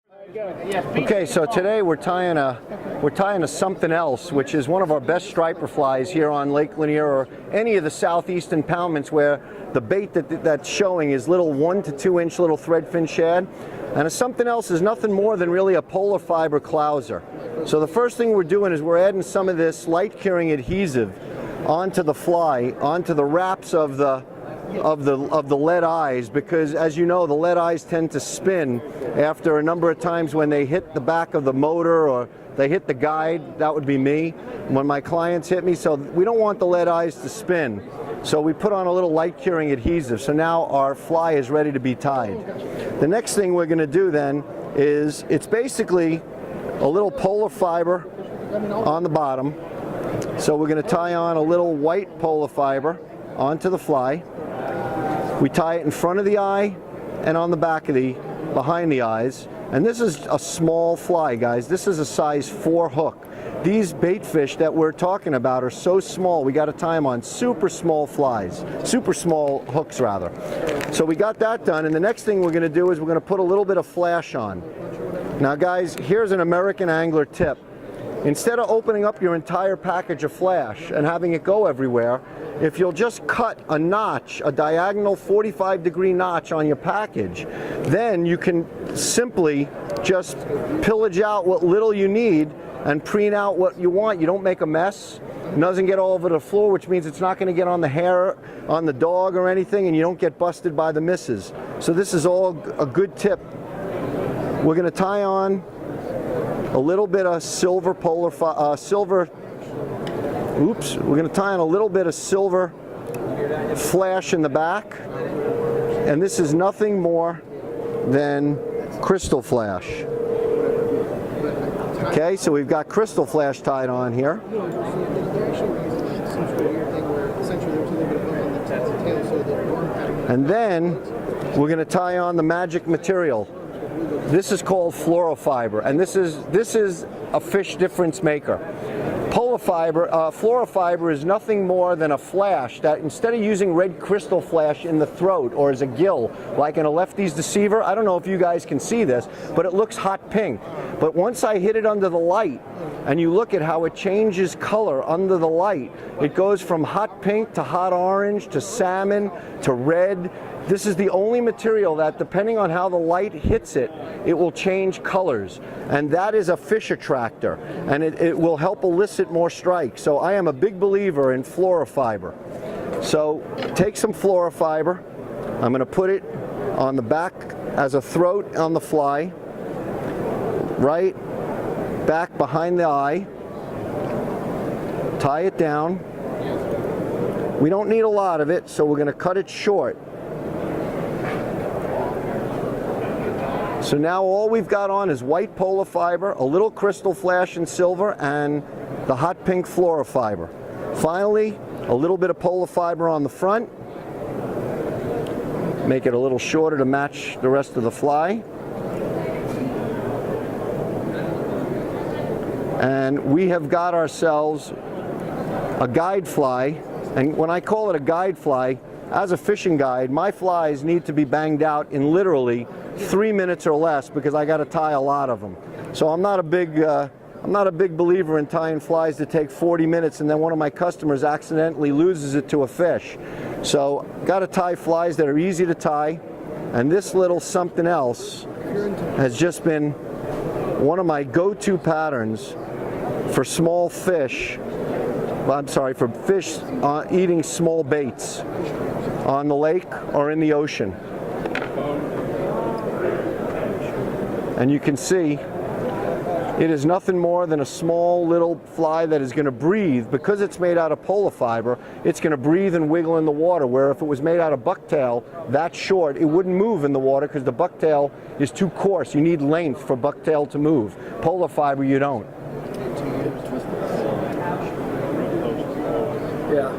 Okay, so today we're tying a Somethin Else, which is one of our best striper flies here on Lake Lanier or any of the southeast impoundments where the bait that's showing is little 1 to 2 inch little threadfin shad. And a Somethin Else is nothing more than really a polar fiber clouser. So the first thing we're doing is we're adding some of this light curing adhesive onto the fly, onto the wraps of the lead eyes, because as you know, the lead eyes tend to spin after a number of times when they hit the back of the motor or they hit the guide. That would be me when my clients hit me. So we don't want the lead eyes to spin. So we put on a little light curing adhesive. So now our fly is ready to be tied. The next thing we're going to do then is, it's basically a little polar fiber on the bottom. So we're going to tie on a little white polar fiber onto the fly. We tie it in front of the eye and on the back of behind the eyes. And this is a small fly, guys. This is a size 4 hook. These bait fish that we're talking about are so small, we got to tie them on super small flies, super small hooks rather. So we got that done, and the next thing we're going to do is we're going to put a little bit of flash on. Now guys, here's an American angler tip. Instead of opening up your entire package of flash and having it go everywhere, if you'll just cut a notch, a diagonal 45-degree notch on your package, then you can simply just pillage out what little you need and preen out what you want. You don't make a mess. It doesn't get all over the floor, which means it's not going to get on the hair, on the dog or anything, and you don't get busted by the misses. So this is all a good tip. We're going to tie on a little bit of silver we're going to tie on a little bit of silver flash in the back, and this is nothing more than crystal flash. Okay, so we've got crystal flash tied on here. And then we're going to tie on the magic material. This is called Flora Fiber, and this is a fish difference maker. Flora Fiber is nothing more than a flash that, instead of using red crystal flash in the throat or as a gill, like in a Lefty's Deceiver, I don't know if you guys can see this, but it looks hot pink. But once I hit it under the light, and you look at how it changes color under the light, it goes from hot pink to hot orange to salmon to red. This is the only material that, depending on how the light hits it, it will change colors. And that is a fish attractor, and it will help elicit more strikes. So I am a big believer in Flora Fiber. So take some Flora Fiber. I'm going to put it on the back as a throat on the fly, right back behind the eye. Tie it down. We don't need a lot of it, so we're going to cut it short. So now all we've got on is white polar fiber, a little crystal flash in silver, and the hot pink Flora Fiber. Finally, a little bit of polar fiber on the front. Make it a little shorter to match the rest of the fly. And we have got ourselves a guide fly. And when I call it a guide fly, as a fishing guide, my flies need to be banged out in literally 3 minutes or less, because I got to tie a lot of them. So I'm not a big believer in tying flies that take 40 minutes and then one of my customers accidentally loses it to a fish. So got to tie flies that are easy to tie, and this little Somethin Else has just been one of my go-to patterns for small fish. I'm sorry, for fish eating small baits on the lake or in the ocean. And you can see it is nothing more than a small little fly that is going to breathe. Because it's made out of polar fiber, it's going to breathe and wiggle in the water, where if it was made out of bucktail that short, it wouldn't move in the water because the bucktail is too coarse. You need length for bucktail to move. Polar fiber, you don't. Yeah.